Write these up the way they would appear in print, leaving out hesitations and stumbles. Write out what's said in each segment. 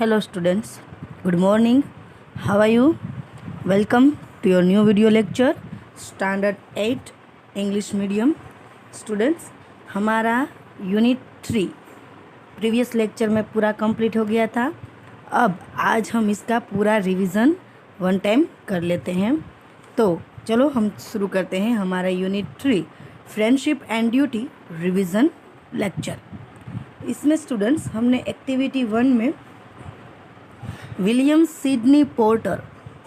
Hello students, good morning. How are you? Welcome to your new video lecture Standard 8 English Medium. Students, हमारा unit 3 previous lecture में पूरा complete हो गया था. अब आज हम इसका पूरा रिवीजन वन टाइम कर लेते हैं. तो चलो हम शुरू करते हैं हमारा unit 3 friendship and duty revision lecture. इसमें स्टूडेंट्स हमने एक्टिविटी 1 में William Sidney Porter,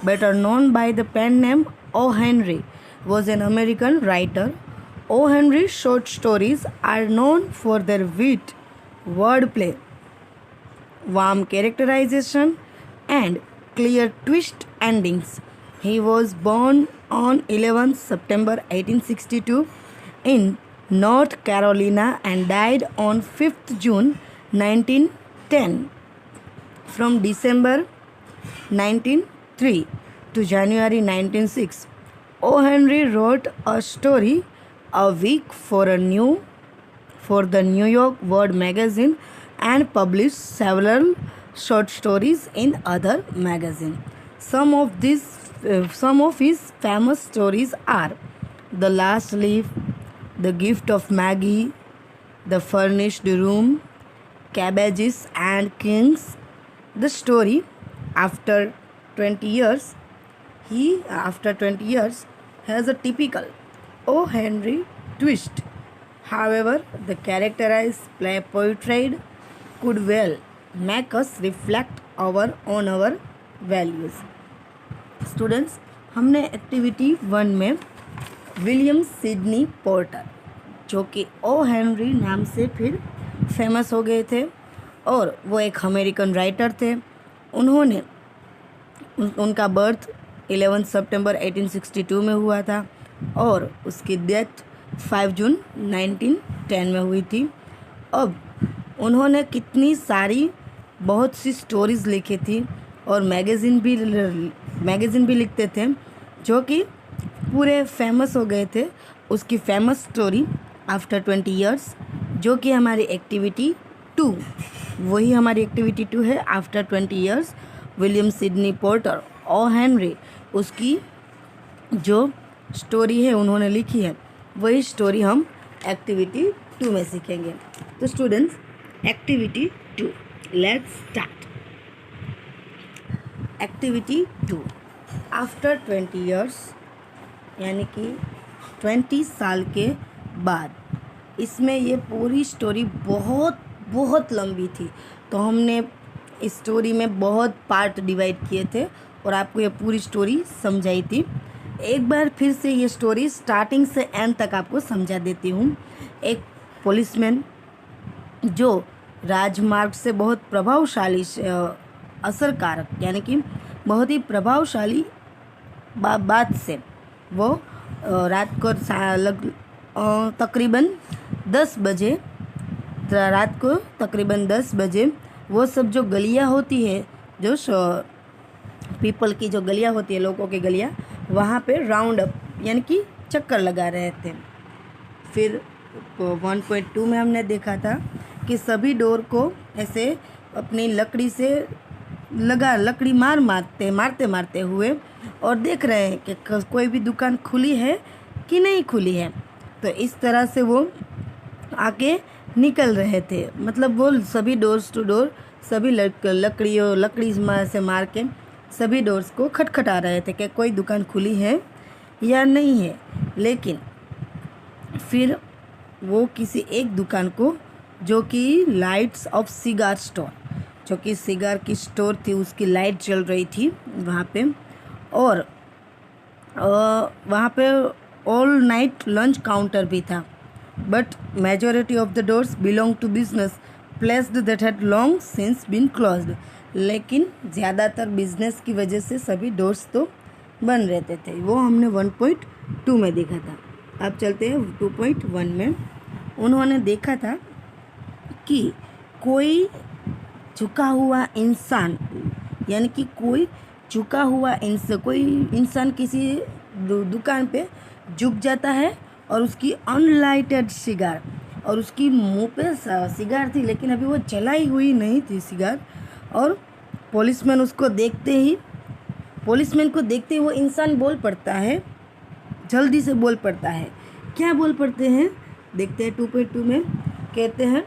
better known by the pen name O. Henry, was an American writer. O. Henry's short stories are known for their wit, wordplay, warm characterization, and clear twist endings. He was born on 11 September 1862 in North Carolina and died on 5th June 1910. From December 1903 to January 1906, O. Henry wrote a story a week for the New York World magazine and published several short stories in other magazines. Some of his famous stories are The Last Leaf, The Gift of Maggie, The Furnished Room, Cabbages and Kings. The story after 20 years has a typical O. Henry twist. However, the characterized play portrayed could well make us reflect on our values. Students, हमने activity 1 में William Sidney porter, जो कि O Henry नाम से फिर famous हो गए थे और वो एक अमेरिकन राइटर थे. उन्होंने उनका बर्थ 11 सितंबर 1862 में हुआ था और उसकी डेथ 5 जून 1910 में हुई थी. अब उन्होंने कितनी सारी बहुत सी स्टोरीज़ लिखी थी और मैगज़ीन भी लिखते थे, जो कि पूरे फेमस हो गए थे. उसकी फेमस स्टोरी आफ्टर 20 ईयर्स, जो कि हमारी एक्टिविटी 2, वही हमारी एक्टिविटी 2 है. After 20 years William Sidney Porter O Henry, उसकी जो स्टोरी है उन्होंने लिखी है, वही स्टोरी हम एक्टिविटी 2 में सीखेंगे. तो students, activity 2, let's start. Activity 2, after 20 years, यानी कि 20 साल के बाद. इसमें ये पूरी स्टोरी बहुत लंबी थी, तो हमने इस स्टोरी में बहुत पार्ट डिवाइड किए थे और आपको ये पूरी स्टोरी समझाई थी. एक बार फिर से ये स्टोरी स्टार्टिंग से एंड तक आपको समझा देती हूँ. एक पुलिसमैन जो राजमार्ग से बहुत प्रभावशाली असरकारक, यानी कि बहुत ही प्रभावशाली बात से वो रात को तकरीबन 10 बजे वो सब जो गलियाँ होती है, जो पीपल की जो गलियाँ होती है, लोगों की गलियाँ, वहाँ पे राउंड अप यानी कि चक्कर लगा रहे थे. फिर 1.2 में हमने देखा था कि सभी डोर को ऐसे अपनी लकड़ी से लकड़ी मारते हुए और देख रहे हैं कि कोई भी दुकान खुली है कि नहीं खुली है. तो इस तरह से वो आके निकल रहे थे. मतलब वो सभी डोर्स टू डोर, सभी लकड़ी से मार के सभी डोर्स को खटखटा रहे थे कि कोई दुकान खुली है या नहीं है. लेकिन फिर वो किसी एक दुकान को, जो कि लाइट्स ऑफ सिगार स्टोर, जो कि सिगार की स्टोर थी, उसकी लाइट जल रही थी वहाँ पे. और वहाँ पे ऑल नाइट लंच काउंटर भी था. But majority of the doors belong to business places that had long since been closed. लेकिन ज़्यादातर बिजनेस की वजह से सभी डोर्स तो बंद रहते थे. वो हमने 1.2 में देखा था. अब चलते हैं 2.1 में. उन्होंने देखा था कि कोई झुका हुआ इंसान, यानी कि कोई इंसान किसी दुकान पे झुक जाता है और उसकी अनलाइटेड सिगार, और उसकी मुंह पे सिगार थी लेकिन अभी वो जलाई हुई नहीं थी सिगार, और पुलिसमैन को देखते ही वो इंसान बोल पड़ता है, जल्दी से बोल पड़ता है। क्या बोल पड़ते हैं देखते हैं 2.2 में। कहते हैं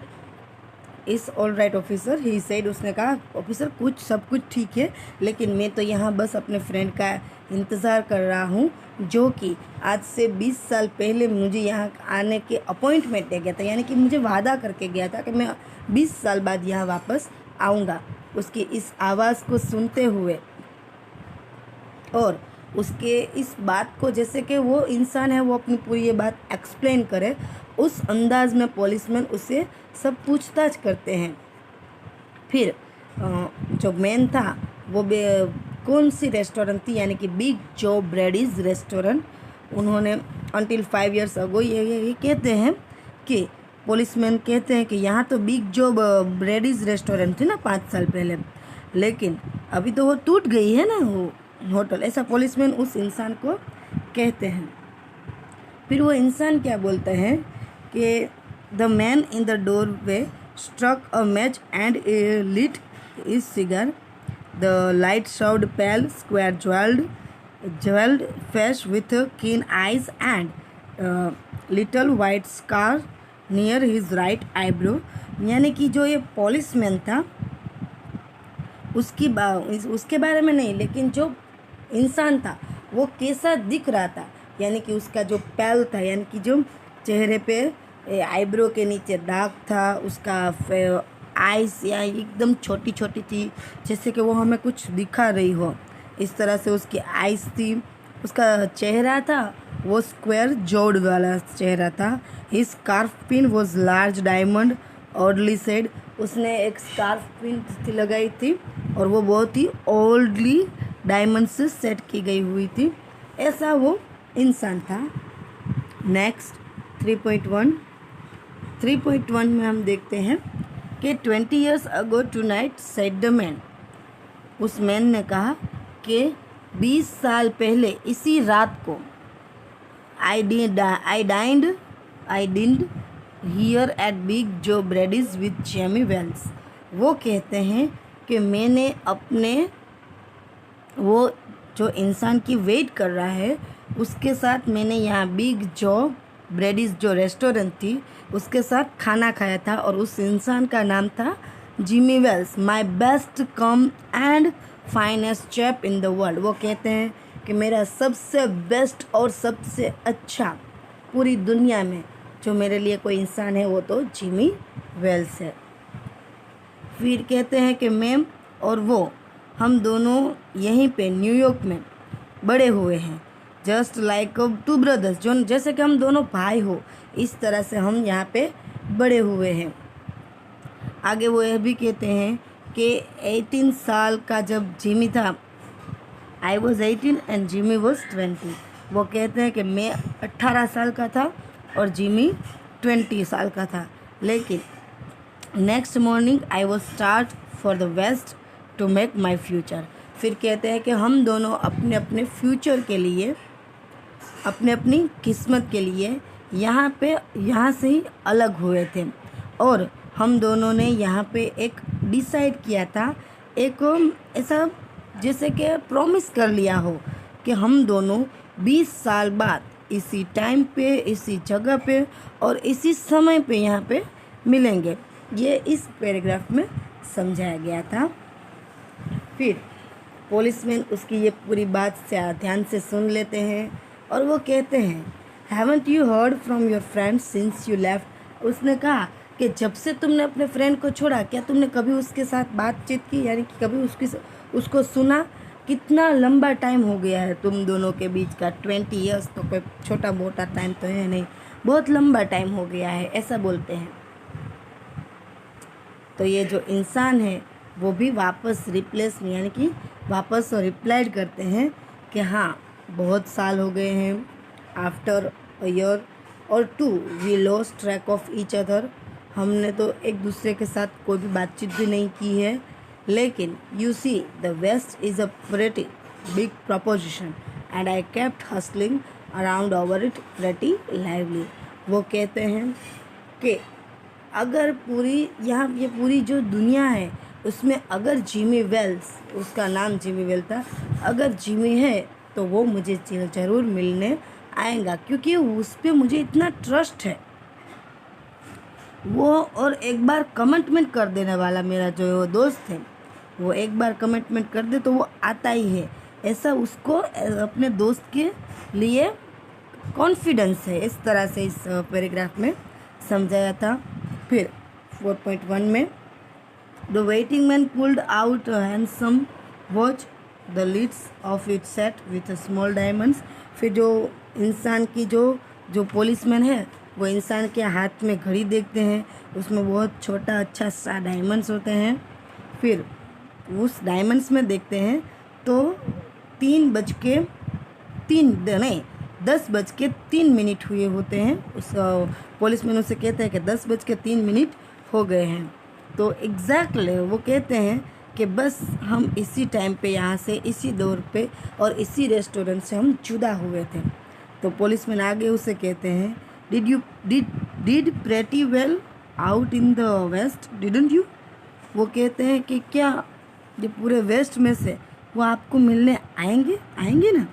इस all right officer, he said, उसने कहा ऑफिसर सब कुछ ठीक है, लेकिन मैं तो यहाँ बस अपने फ्रेंड का इंतज़ार कर रहा हूँ, जो कि आज से 20 साल पहले मुझे यहाँ आने के अपॉइंटमेंट दे गया था, यानी कि मुझे वादा करके गया था कि मैं 20 साल बाद यहाँ वापस आऊँगा। उसकी इस आवाज़ को सुनते हुए और उसके इस बात को, जैसे कि वो इंसान है, वो अपनी पूरी ये बात एक्सप्लेन करे, उस अंदाज में पुलिसमैन उससे सब पूछताछ करते हैं। फिर जो मैन था वो कौन सी रेस्टोरेंट थी, यानी कि बिग जो ब्रेडीज रेस्टोरेंट, उन्होंने अंटिल 5 years अगो ये कहते हैं कि पुलिसमैन कहते हैं कि यहाँ तो बिग जो ब्रेडीज रेस्टोरेंट थी ना 5 साल पहले, लेकिन अभी तो वो टूट गई है ना वो होटल, ऐसा पुलिसमैन उस इंसान को कहते हैं। फिर वो इंसान क्या बोलता है कि the man in the doorway struck a match and lit his cigar. The light showed pale, square, jeweled face with keen eyes and little white scar near his right eyebrow. यानी कि जो ये policeman था उसके बारे में नहीं, लेकिन जो इंसान था वो कैसा दिख रहा था, यानी कि उसका जो पैल था, यानी कि जो चेहरे पे आईब्रो के नीचे दाग था, उसका आइस या एकदम छोटी छोटी थी, जैसे कि वो हमें कुछ दिखा रही हो, इस तरह से उसकी आइस थी। उसका चेहरा था वो स्क्वायर जॉड वाला चेहरा था। His scarf pin was large diamond oddly said, उसने एक स्कार्फ पिन लगाई थी और वो बहुत ही ओल्डली डायमंड से सेट की गई हुई थी, ऐसा वो इंसान था। नेक्स्ट 3.1 में हम देखते हैं कि 20 years ago tonight said the man, उस मैन ने कहा कि 20 साल पहले इसी रात को I dined here at Big Joe Brady's with Jamie Wells। वो कहते हैं कि मैंने अपने वो जो इंसान की वेट कर रहा है उसके साथ मैंने यहाँ बिग जो ब्रेडीज जो रेस्टोरेंट थी उसके साथ खाना खाया था, और उस इंसान का नाम था Jimmy Wells, my best come and finest chef in the world. वो कहते हैं कि मेरा सबसे बेस्ट और सबसे अच्छा पूरी दुनिया में जो मेरे लिए कोई इंसान है वो तो जिमी वेल्स है। फिर कहते हैं कि मैम और वो हम दोनों यहीं पे न्यूयॉर्क में बड़े हुए हैं, जस्ट लाइक 2 brothers, जो जैसे कि हम दोनों भाई हो, इस तरह से हम यहाँ पे बड़े हुए हैं। आगे वो यह भी कहते हैं कि 18 साल का जब जिमी था, I was 18 and Jimmy was 20। वो कहते हैं कि मैं 18 साल का था और जिमी 20 साल का था, लेकिन next morning I was start for the west to make my future. फिर कहते हैं कि हम दोनों अपने अपने फ्यूचर के लिए, अपने अपनी किस्मत के लिए यहाँ से ही अलग हुए थे, और हम दोनों ने यहाँ पे एक डिसाइड किया था, एक ऐसा जैसे कि प्रॉमिस कर लिया हो कि हम दोनों 20 साल बाद इसी टाइम पे, इसी जगह पे और इसी समय पे यहाँ पे मिलेंगे। ये इस पैराग्राफ में समझाया गया था। फिर पुलिसमैन उसकी ये पूरी बात से ध्यान से सुन लेते हैं और वो कहते हैं, haven't you heard from your friend since you left. उसने कहा कि जब से तुमने अपने फ्रेंड को छोड़ा, क्या तुमने कभी उसके साथ बातचीत की, यानी कि कभी उसको सुना? कितना लंबा टाइम हो गया है तुम दोनों के बीच का, 20 years तो कोई छोटा मोटा टाइम तो है नहीं, बहुत लंबा टाइम हो गया है, ऐसा बोलते हैं। तो ये जो इंसान है वो भी वापस रिप्लेस यानी कि वापस रिप्लाइड करते हैं कि हाँ बहुत साल हो गए हैं, आफ्टर अ ईयर और 2 we lost track of each other. हमने तो एक दूसरे के साथ कोई भी बातचीत भी नहीं की है, लेकिन you see the west is a pretty big proposition and I kept hustling around over it pretty lively. वो कहते हैं कि अगर पूरी यहाँ ये पूरी जो दुनिया है उसमें अगर जिमी वेल्स, उसका नाम जिमी वेल था, अगर जिमी है तो वो मुझे ज़रूर मिलने आएगा, क्योंकि उस पर मुझे इतना ट्रस्ट है वो। और एक बार कमिटमेंट कर देने वाला मेरा जो दोस्त है, वो एक बार कमिटमेंट कर दे तो वो आता ही है, ऐसा उसको अपने दोस्त के लिए कॉन्फिडेंस है। इस तरह से इस पैराग्राफ में समझाया था। फिर 4.1 में the waiting man pulled out a handsome watch, the leads of it set with small diamonds. फिर जो इंसान की जो पुलिसमैन है वो इंसान के हाथ में घड़ी देखते हैं, उसमें बहुत छोटा अच्छा सा डायमंड्स होते हैं। फिर उस डायमंड्स में देखते हैं तो 10:03 हुए होते हैं। उस पुलिसमैन उसे कहते हैं कि 10:03 हो गए हैं। तो एग्जैक्टली वो कहते हैं कि बस हम इसी टाइम पे यहाँ से, इसी दौर पे और इसी रेस्टोरेंट से हम जुदा हुए थे। तो पुलिसमैन आगे उसे कहते हैं, did pretty well out in the west didn't you. वो कहते हैं कि क्या जो पूरे वेस्ट में से वो आपको मिलने आएंगे ना।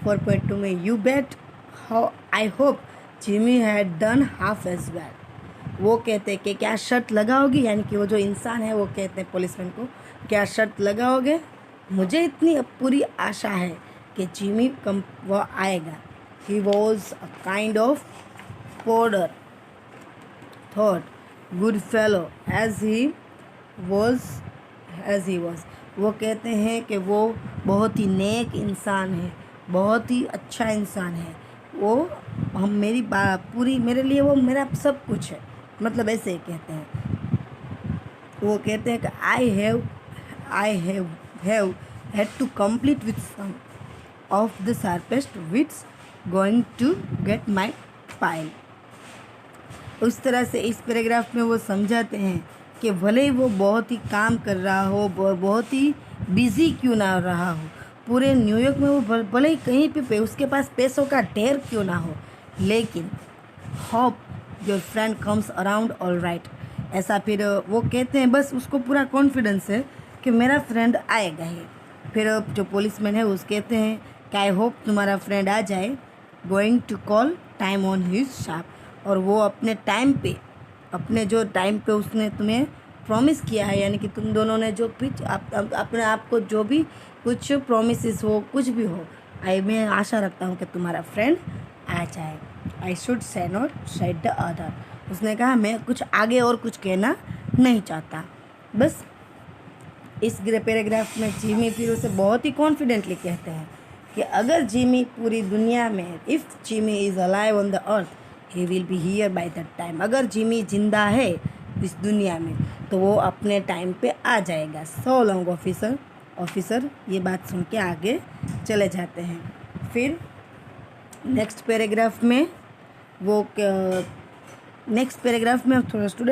4.2 में you bet how I hope Jimmy had done half as well. वो कहते हैं कि क्या शर्त लगाओगे, यानी कि वो जो इंसान है वो कहते हैं पुलिसमैन को, क्या शर्त लगाओगे, मुझे इतनी पूरी आशा है कि जिमी वो आएगा। He was a kind of border thought good fellow as he was. वो कहते हैं कि वो बहुत ही नेक इंसान है, बहुत ही अच्छा इंसान है, वो हम मेरी पूरी मेरे लिए वो मेरा सब कुछ है, मतलब ऐसे ही कहते हैं। वो कहते हैं कि I have had to complete with some of the sharpest wits going to get my pile. उस तरह से इस पैराग्राफ में वो समझाते हैं कि भले ही वो बहुत ही काम कर रहा हो, बहुत ही बिजी क्यों ना रहा हो, पूरे न्यूयॉर्क में वो भले ही कहीं पे उसके पास पैसों का ढेर क्यों ना हो, लेकिन hope your friend comes around all right. ऐसा फिर वो कहते हैं, बस उसको पूरा कॉन्फिडेंस है कि मेरा फ्रेंड आएगा ही। फिर जो पुलिसमैन है उस कहते हैं कि आई होप तुम्हारा फ्रेंड आ जाए, going to call time on his sharp. और वो अपने टाइम पे, अपने जो टाइम पे उसने तुम्हें प्रॉमिस किया है, यानी कि तुम दोनों ने जो भी अपने आप को जो भी कुछ प्रॉमिसेस हो, कुछ भी हो, मैं आशा रखता हूँ कि तुम्हारा फ्रेंड आ जाए। I should say not said the other. उसने कहा मैं कुछ आगे और कुछ कहना नहीं चाहता। बस इस पैराग्राफ में जिमी फिर उसे बहुत ही कॉन्फिडेंटली कहते हैं कि अगर जिमी पूरी दुनिया में, if Jimmy is alive on the earth he will be here by that time. अगर जिमी जिंदा है इस दुनिया में तो वो अपने टाइम पे आ जाएगा। सो लॉन्ग ऑफिसर ये बात सुन के आगे चले जाते हैं। फिर नेक्स्ट पैराग्राफ में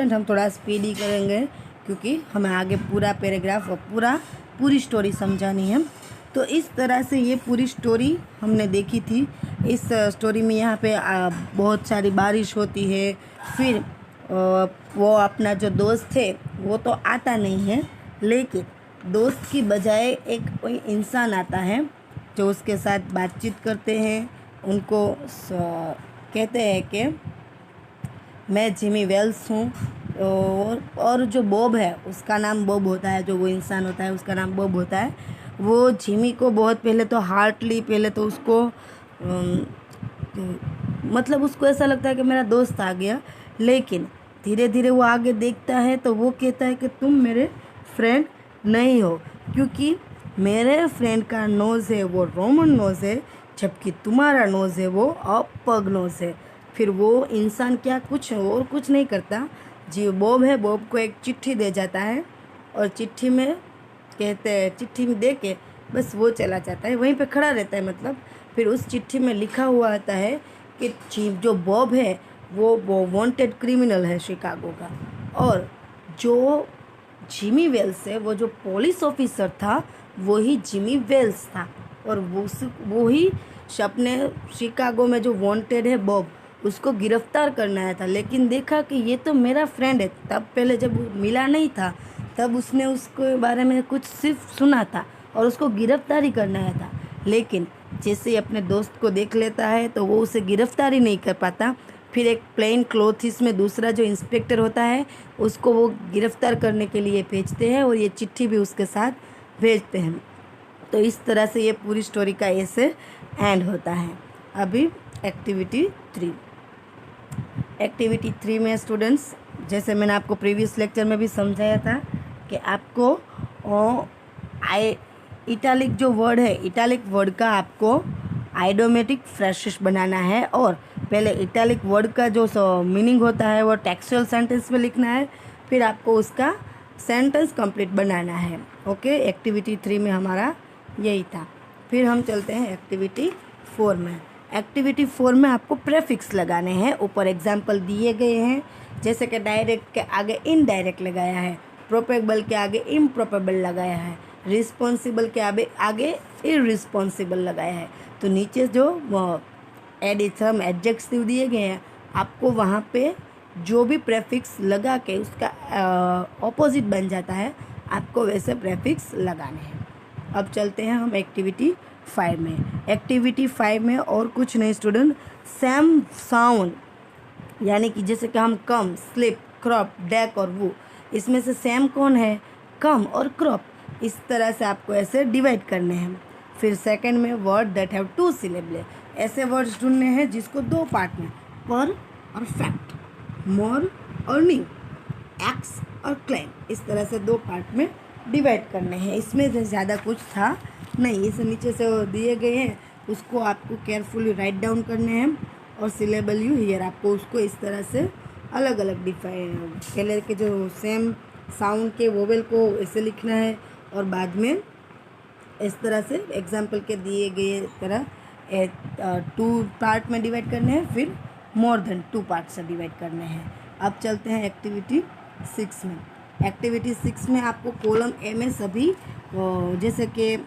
हम थोड़ा स्पीडी करेंगे, क्योंकि हमें आगे पूरा पैराग्राफ और पूरी स्टोरी समझानी है। तो इस तरह से ये पूरी स्टोरी हमने देखी थी। इस स्टोरी में यहाँ पे बहुत सारी बारिश होती है। फिर वो अपना जो दोस्त है वो तो आता नहीं है, लेकिन दोस्त की बजाय एक कोई इंसान आता है जो उसके साथ बातचीत करते हैं। उनको कहते हैं कि मैं जिमी वेल्स हूँ, और जो बॉब है उसका नाम बॉब होता है, जो वो इंसान होता है उसका नाम बॉब होता है। वो जिमी को बहुत पहले तो उसको मतलब उसको ऐसा लगता है कि मेरा दोस्त आ गया, लेकिन धीरे धीरे वो आगे देखता है तो वो कहता है कि तुम मेरे फ्रेंड नहीं हो, क्योंकि मेरे फ्रेंड का नोज़ है वो रोमन नोज़ है, जबकि तुम्हारा नोज़ है वो पग नोज़ है। फिर वो इंसान कुछ नहीं करता, जी बॉब है, बॉब को एक चिट्ठी दे जाता है, और चिट्ठी में दे के बस वो चला जाता है, वहीं पे खड़ा रहता है। मतलब फिर उस चिट्ठी में लिखा हुआ आता है कि जो बॉब है वो वांटेड क्रिमिनल है शिकागो का, और जो जिमी वेल्स है वो जो पुलिस ऑफिसर था वो ही जिमी वेल्स था, और वो ही अपने शिकागो में जो वांटेड है बॉब, उसको गिरफ्तार करना आया था। लेकिन देखा कि ये तो मेरा फ्रेंड है, तब पहले जब मिला नहीं था तब उसने उसके बारे में कुछ सिर्फ सुना था और उसको गिरफ्तारी करना है था, लेकिन जैसे ही अपने दोस्त को देख लेता है तो वो उसे गिरफ्तारी नहीं कर पाता। फिर एक प्लेन क्लोथिस में दूसरा जो इंस्पेक्टर होता है उसको वो गिरफ्तार करने के लिए भेजते हैं और ये चिट्ठी भी उसके साथ भेजते हैं। तो इस तरह से ये पूरी स्टोरी का ऐसे एंड होता है। अभी एक्टिविटी 3। एक्टिविटी 3 में स्टूडेंट्स, जैसे मैंने आपको प्रीवियस लेक्चर में भी समझाया था कि आपको इटालिक जो वर्ड है, इटालिक वर्ड का आपको आइडोमेटिक फ्रेशेस बनाना है और पहले इटालिक वर्ड का जो मीनिंग होता है वो टेक्सचुअल सेंटेंस में लिखना है, फिर आपको उसका सेंटेंस कंप्लीट बनाना है। ओके, एक्टिविटी 3 में हमारा यही था। फिर हम चलते हैं एक्टिविटी 4 में। एक्टिविटी 4 में आपको प्रेफिक्स लगाने हैं। ऊपर एग्जाम्पल दिए गए हैं, जैसे कि डायरेक्ट के आगे इनडायरेक्ट लगाया है, प्रोपेबल के आगे इम्प्रोपेबल लगाया है, रिस्पॉन्सिबल के आगे इररिस्पॉन्सिबल लगाया है। तो नीचे जो एडिथम एडजेक्टिव दिए गए हैं, आपको वहाँ पे जो भी प्रेफिक्स लगा के उसका ऑपोजिट बन जाता है, आपको वैसे प्रेफिक्स लगाने हैं। अब चलते हैं हम एक्टिविटी 5 में। एक्टिविटी 5 में और कुछ नहीं स्टूडेंट, सेम साउंड, यानी कि जैसे कि हम कम, स्लिप, क्रॉप, डेक और वो, इसमें से सेम कौन है? कम और क्रॉप। इस तरह से आपको ऐसे डिवाइड करने हैं। फिर सेकंड में वर्ड दैट हैव 2 सिलेबल, ऐसे वर्ड्स ढूंढने हैं जिसको 2 पार्ट में, पर और फैक्ट, मोर और न्यू, एक्स और क्लेम, इस तरह से 2 पार्ट में डिवाइड करने हैं। इसमें से ज़्यादा कुछ था नहीं, इसे नीचे से दिए गए हैं, उसको आपको केयरफुली राइट डाउन करने हैं और सिलेबल यू हियर, आपको उसको इस तरह से अलग अलग डिफाइन, पहले के जो सेम साउंड के वोवेल को ऐसे लिखना है और बाद में इस तरह से एग्जाम्पल के दिए गए तरह 2 पार्ट में डिवाइड करने हैं, फिर मोर देन 2 पार्ट से डिवाइड करने हैं। अब चलते हैं एक्टिविटी 6 में। एक्टिविटी 6 में आपको कॉलम ए में सभी जैसे कि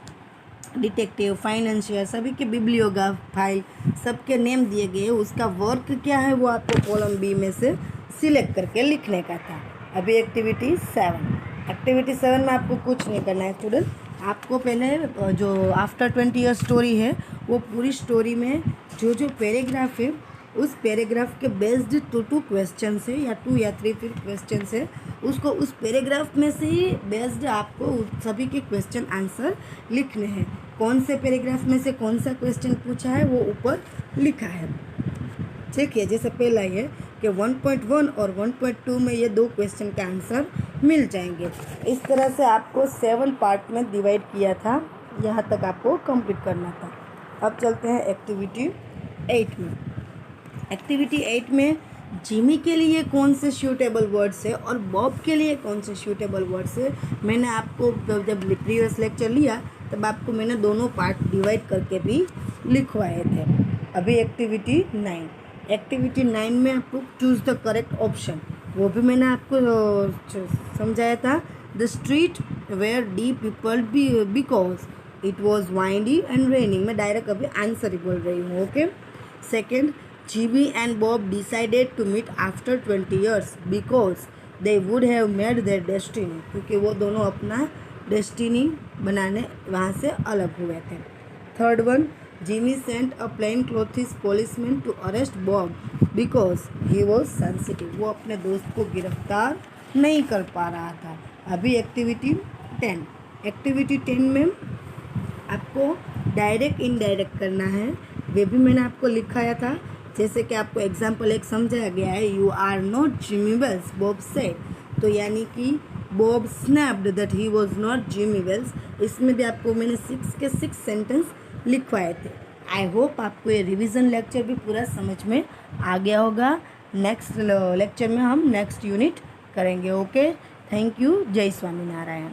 डिटेक्टिव, फाइनेंशियल, सभी के बिब्लियोग्राफ फाइल सबके नेम दिए गए, उसका वर्क क्या है वो आपको कॉलम बी में से सिलेक्ट करके लिखने का था। अभी एक्टिविटी 7। एक्टिविटी 7 में आपको कुछ नहीं करना है स्टूडेंट, आपको पहले जो आफ्टर 20 ईयर स्टोरी है वो पूरी स्टोरी में जो जो पैराग्राफ है उस पैराग्राफ के बेस्ड 2 क्वेश्चन से या 2 या 3 फिर क्वेश्चन से उसको उस पैराग्राफ में से ही बेस्ड आपको सभी के क्वेश्चन आंसर लिखने हैं। कौन से पैराग्राफ में से कौन सा क्वेश्चन पूछा है वो ऊपर लिखा है। देखिए, जैसे पहला है कि 1.1 और 1.2 में ये 2 क्वेश्चन का आंसर मिल जाएंगे। इस तरह से आपको 7 पार्ट में डिवाइड किया था, यहाँ तक आपको कंप्लीट करना था। अब चलते हैं एक्टिविटी 8 में। एक्टिविटी 8 में जिमी के लिए कौन से सूटेबल वर्ड्स है और बॉब के लिए कौन से सूटेबल वर्ड्स है, मैंने आपको जब प्रीवियस लेक्चर लिया तब आपको मैंने दोनों पार्ट डिवाइड करके भी लिखवाए थे। अभी एक्टिविटी 9। एक्टिविटी 9 में आपको चूज़ द करेक्ट ऑप्शन, वो भी मैंने आपको समझाया था। The street wear D people because it was windy and raining, मैं डायरेक्ट अभी आंसर ही बोल रही हूँ। Okay, second, Jimmy and Bob decided to meet after 20 years because they would have made their destiny, क्योंकि वो दोनों अपना डेस्टिनी बनाने वहाँ से अलग हुए थे। Third one, Jimmy sent a plainclothes policeman to arrest Bob because he was sensitive, वो अपने दोस्त को गिरफ्तार नहीं कर पा रहा था। अभी एक्टिविटी 10। एक्टिविटी 10 में आपको डायरेक्ट इनडायरेक्ट करना है, वे भी मैंने आपको लिखाया था। जैसे कि आपको एग्जाम्पल एक समझाया गया है, you are not Jimmy Wells Bob said, तो यानी कि Bob snapped that he was not Jimmy Wells. इसमें भी आपको मैंने 6 के 6 सेंटेंस लिखवाए थे। आई होप आपको ये रिवीजन लेक्चर भी पूरा समझ में आ गया होगा। नेक्स्ट लेक्चर में हम नेक्स्ट यूनिट करेंगे। Okay, thank you. जय स्वामीनारायण।